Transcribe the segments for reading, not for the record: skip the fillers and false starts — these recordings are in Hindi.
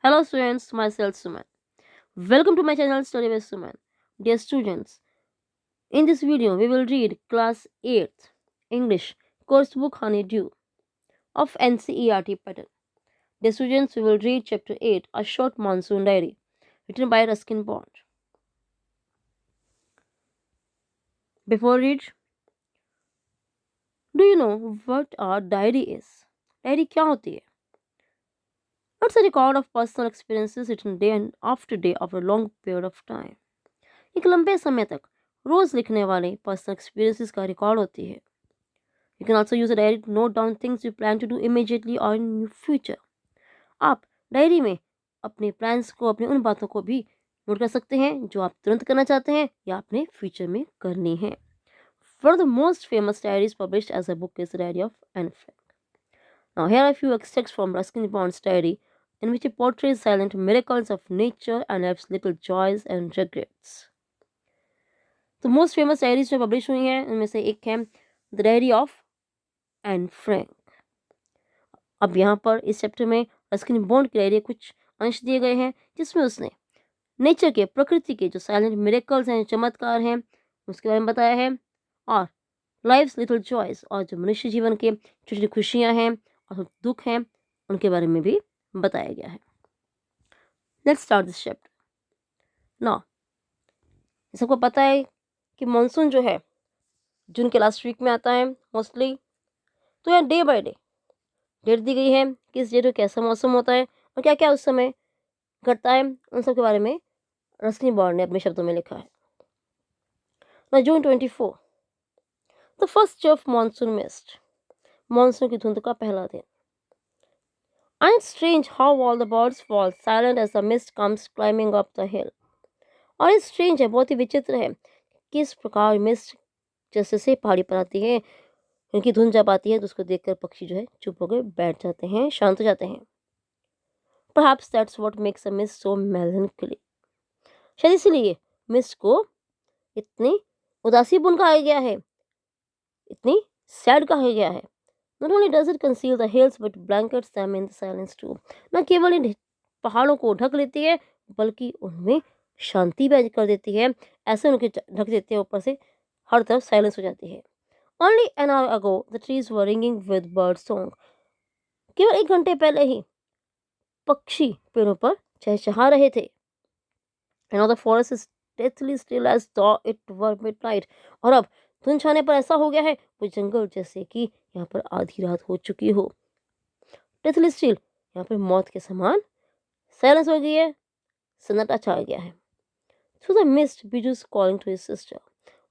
Hello students, myself Suman. Welcome to my channel Story with Suman. Dear students, in this video we will read class 8th English course book Honeydew of NCERT pattern. Dear students, we will read chapter 8 A Short Monsoon Diary written by Ruskin Bond. Before read, do you know what a diary is? Diary क्या होती है? It's a record of personal experiences written day and after day over a long period of time. एक लंबे समय तक रोज लिखने वाले पर्सनल एक्सपीरियंसेस का रिकॉर्ड होती है. You can also use a diary to note down things you plan to do immediately और इन फ्यूचर. आप डायरी में अपने प्लान्स को, अपनी उन बातों को भी नोट कर सकते हैं जो आप तुरंत करना चाहते हैं या अपने फ्यूचर में करनी है. One of the most famous diaries published as a book is the diary of Anne Frank. Now here are few extracts from Ruskin Bond's diary in which he portrays silent miracles of nature and life's little joys and regrets. तो मोस्ट फेमस डायरीज जो पब्लिश हुई हैं उनमें से एक है the diary of Anne Frank. अब यहाँ पर इस चैप्टर में रस्किन बॉन्ड की डायरी कुछ अंश दिए गए हैं जिसमें उसने नेचर के, प्रकृति के जो साइलेंट मिरेकल्स हैं, चमत्कार हैं, उसके बारे में बताया है, और लाइफ्स लिटिल जॉयज और जो मनुष्य जीवन के छोटी छोटी खुशियाँ हैं और दुख हैं उनके बारे में भी बताया गया है. Let's start this chapter. Now सबको पता है कि मानसून जो है जून के लास्ट वीक में आता है मोस्टली. तो यहाँ डे बाय डे डेट दी गई है, किस डेट को कैसा मौसम होता है और क्या क्या उस समय घटता है, उन सब के बारे में रस्किन बॉन्ड ने अपने शब्दों में लिखा है. ना जून 24, the first day of monsoon mist, monsoon की धुंध का पहला दिन. And it's strange how all the birds fall silent as the mist comes climbing up the hill. और ये स्ट्रेंज है, बहुत ही विचित्र है, किस प्रकार मिस्ट जैसे से पहाड़ी पर आती है, उनकी धुंध जब आती है तो उसको देखकर पक्षी जो है चुप होकर बैठ जाते हैं, शांत हो जाते हैं. Perhaps that's what makes a mist so melancholy. शायद इसीलिए मिस्ट को इतनी उदासीपूर्ण कहा गया है, इतनी सैड कहा गया है. Not only does it conceal the hills but blankets them in the silence too. न केवल इन पहाड़ों को ढक लेती है बल्कि उनमें शांति भी कर देती है. ऐसे उनके ढक देती है, ऊपर से हर तरफ साइलेंस हो जाती है. Only an hour ago the trees were ringing with bird song. केवल 1 घंटे पहले ही पक्षी पेड़ों पर चहचहा रहे थे. And now the forest is deathly still as though it were midnight. और अब धुंध छाने पर ऐसा हो गया है वो जंगल जैसे कि यहाँ पर आधी रात हो चुकी हो. डेथली स्टिल, यहाँ पर मौत के समान साइलेंस हो गई है, सन्नाटा छा गया है. Through the mist Biju is calling to his sister.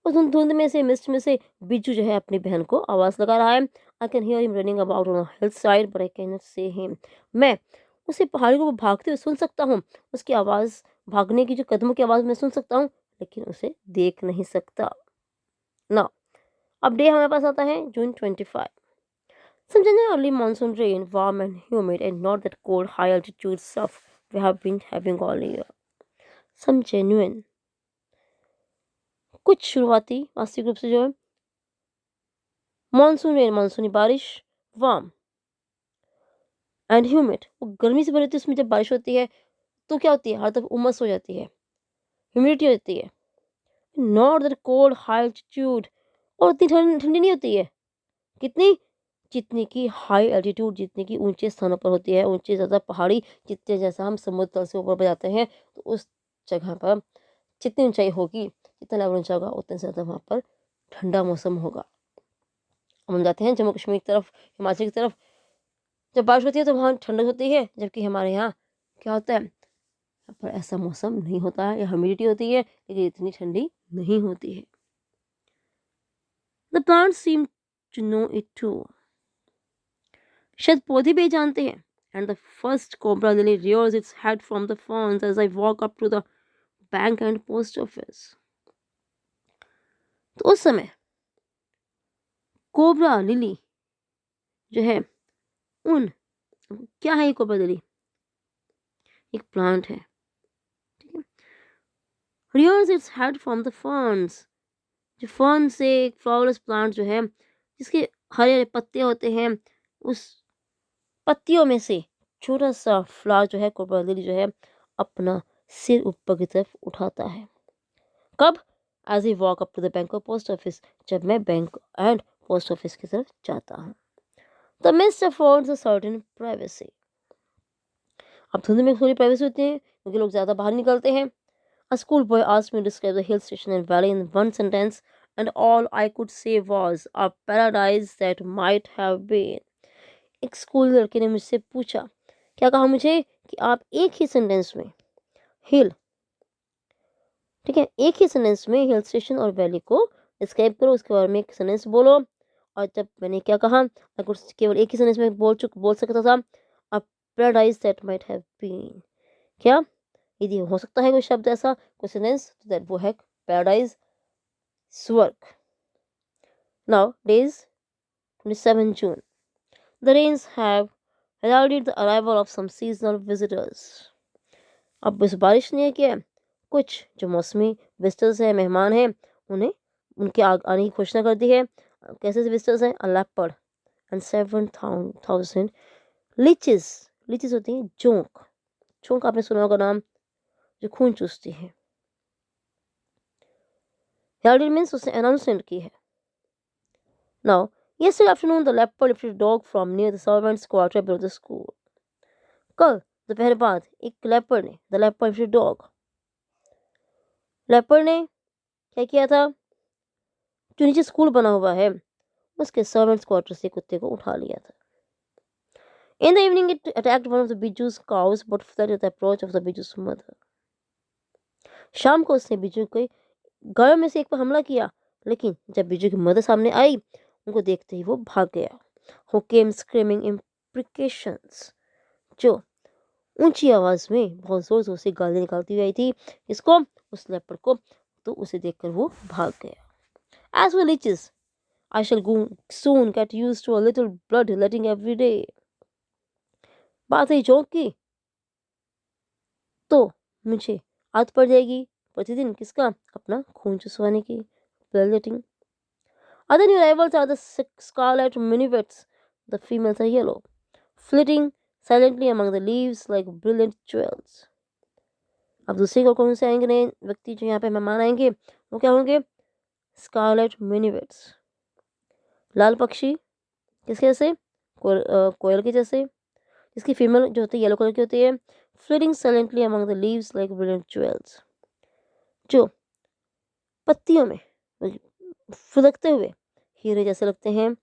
उस धुंध में से, मिस्ट में से बिजू जो है अपनी बहन को आवाज लगा रहा है. I can hear him running about on a hill side but I can not see him. मैं उसे पहाड़ी को भागते हुए सुन सकता हूँ, उसकी आवाज़, भागने की जो कदमों की आवाज़ मैं सुन सकता हूँ, लेकिन उसे देख नहीं सकता. ना अब डे हमारे पास आता है जून 25. Some genuine early monsoon rain, warm and humid, and not that cold high altitude stuff we have been having all year. Some genuine, कुछ शुरुआती वास्तविक रूप से जो है मानसून रेन, मानसूनी बारिश, वार्म एंड ह्यूमिड, वो गर्मी से भरी होती है. उसमें जब बारिश होती है तो क्या होती है, हर तरफ उमस हो जाती है, ह्यूमिडिटी होती है. Not that cold high altitude, और उतनी ठंडी नहीं होती है, कितनी, जितनी की हाई एल्टीट्यूड, जितनी की ऊंचे स्थानों पर होती है, ऊंचे ज़्यादा पहाड़ी, जितने जैसा हम समुद्र तल से ऊपर पर जाते हैं तो उस जगह पर जितनी ऊंचाई होगी, जितना लेवल ऊंचा होगा उतने ज़्यादा वहाँ पर ठंडा मौसम होगा. हम जाते हैं जम्मू कश्मीर की तरफ, हिमाचल की तरफ, जब बारिश होती है तो वहाँ ठंडक होती है, जबकि हमारे यहाँ क्या होता है, यहाँ पर ऐसा मौसम नहीं होता है, या ह्यूमिडिटी होती है लेकिन इतनी ठंडी नहीं होती है. The plants seem to know it too, शायद पौधे भी जानते हैं. And the first cobra lily rears its head from the ferns as I walk up to the bank and post office. तो उस समय कोबरा लिली जो है, उन, क्या है ये कोबरा लिली, एक प्लांट है, ठीक है. rears its head from the ferns, जो फर्न से एक फ्लावरलेस प्लांट जो है जिसके हरे हरे पत्ते होते हैं, उस पत्तियों में से छोटा सा फ्लावर जो है कोपरल लिली जो है अपना सिर ऊपर की तरफ उठाता है। कब? As he walk up to the bank of post office, जब मैं बैंक एंड पोस्ट ऑफिस की तरफ जाता हूँ। The mist affords a certain privacy. अब धुंध में थोड़ी प्राइवेसी होती है क्योंकि लोग ज़्यादा बाहर निकलते हैं। A schoolboy asked me to describe the hill station and valley in one sentence, and all I could say was a paradise that might have been. एक स्कूल लड़के ने मुझसे पूछा, क्या कहा मुझे कि आप एक ही सेंटेंस में हिल, ठीक है, एक ही सेंटेंस में हिल स्टेशन और वैली को डिस्क्राइब करो, उसके बारे में एक सेंटेंस बोलो। और जब मैंने क्या कहा, मैं कुछ केवल एक ही सेंटेंस में बोल सकता था, a paradise that might have been. क्या यदि हो सकता है कोई शब्द ऐसा, कोई सेंटेंस, तो दैट वो है पैराडाइज, स्वर्ग। Now days 27 June. The rains have heralded the arrival of some seasonal visitors. अब इस बारिश ने किया है, कुछ जो मौसमी विजिटर्स हैं, मेहमान हैं, उन्हें उनके आने की घोषणा कर दी है। कैसे विजिटर्स हैं? अ लेपर्ड एंड 7,000 लीचेस। लीचेस होती हैं जोंक। जोंक आपने सुना होगा नाम, जो खून चूसती है। heralded मीन्स उसने अनाउंसमेंट की है। Now, yesterday afternoon, the leopard lifted a dog from near the servants' quarter below the school. कल दोपहर बाद एक लेपर्ड ने, the leopard lifted dog, leopard ने क्या किया था, जो नीचे स्कूल बना हुआ है उसके सर्वेंट्स क्वार्टर से कुत्ते को उठा लिया था। In the evening, it attacked one of the Biju's cows, but fled at the approach of the Biju's mother. शाम को उसने बिजू के गायों में से एक पर हमला किया, लेकिन जब बिजू की मदर सामने आई, उनको देखते ही वो भाग गया। Who came screaming imprecations, जो ऊंची आवाज में बहुत जोर जोर से गाली निकालती हुई आई थी, इसको, उस लेपर्ड को, तो उसे देखकर वो भाग गया। As for leeches, I shall soon get used to a little blood letting every day. बात है जोंक की, तो मुझे आदत पड़ जाएगी प्रतिदिन किसका, अपना खून चुसवाने की, blood letting. Other new arrivals are the scarlet minivets. The females are yellow, flitting silently among the leaves like brilliant jewels. अब दूसरे को कौन से आएंगे नए व्यक्ति जो यहाँ पे मेहमान आएंगे, वो क्या होंगे, स्कारलेट मिनिवेट्स, लाल पक्षी, किसके जैसे, कोयल के जैसे, जिसकी फीमेल जो होती है येलो कलर की होती है, flitting silently among the leaves like brilliant jewels, जो पत्तियों में फुदकते हुए हीरे जैसे लगते हैं।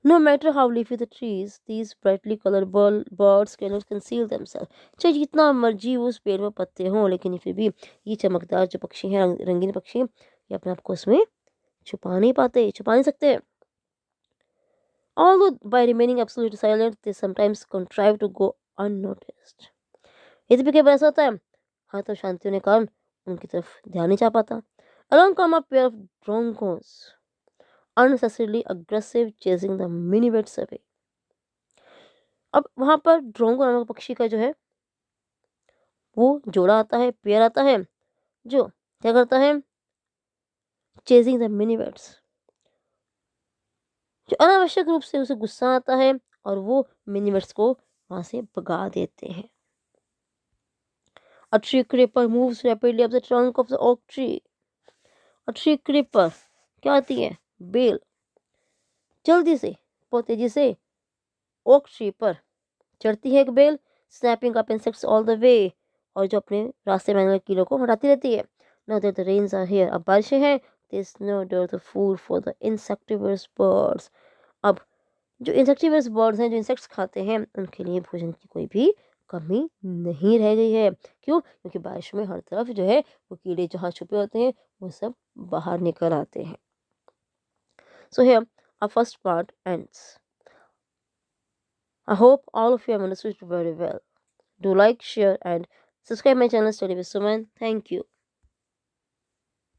No matter how leafy the trees, these brightly colored birds cannot conceal themselves. चाहे जितना मर्जी उस पेड़ में पत्ते हों, लेकिन फिर भी ये चमकदार जो पक्षी हैं, रंगीन पक्षी, ये अपने आप को उसमें छुपा नहीं पाते, छुपा नहीं सकते। Although by remaining absolutely silent, they sometimes contrive to go unnoticed. यदि भी कई बार ऐसा होता है, हाँ, तो शांति होने के कारण उनकी तरफ ध्यान नहीं जा पाता। Along come a pair of drongos, unnecessarily aggressive, chasing the minivets away. अब वहां पर ड्रोंगो नामक पक्षी का जो है वो जोड़ा आता है, पेयर आता है, जो क्या करता है, चेजिंग द मिनीवेट्स, जो अनावश्यक रूप से उसे गुस्सा आता है और वो मिनीवेट्स को वहां से भगा देते हैं। A tree creeper moves rapidly up the trunk of the oak tree. A tree creeper क्या आती है, बेल, जल्दी से, बहुत तेजी से ओक ट्री पर चढ़ती है एक बेल, snapping up insects all the way, और जो अपने रास्ते में आने वाले कीड़ों को हटाती रहती है। Now that the rains are here, अब बारिशें हैं, there's no dearth of food for the insectivorous birds. अब जो इंसेक्टिवर्स बर्ड्स हैं, जो इंसेक्ट्स खाते हैं, उनके लिए भोजन की कोई भी कमी नहीं रह गई है। क्यों? क्योंकि बारिश में हर तरफ जो है वो कीड़े जहाँ छुपे होते हैं वो सब बाहर निकल आते हैं। So here our first part ends. I hope all of you have understood it very well. Do like, share and subscribe my channel Study with Suman. Thank you.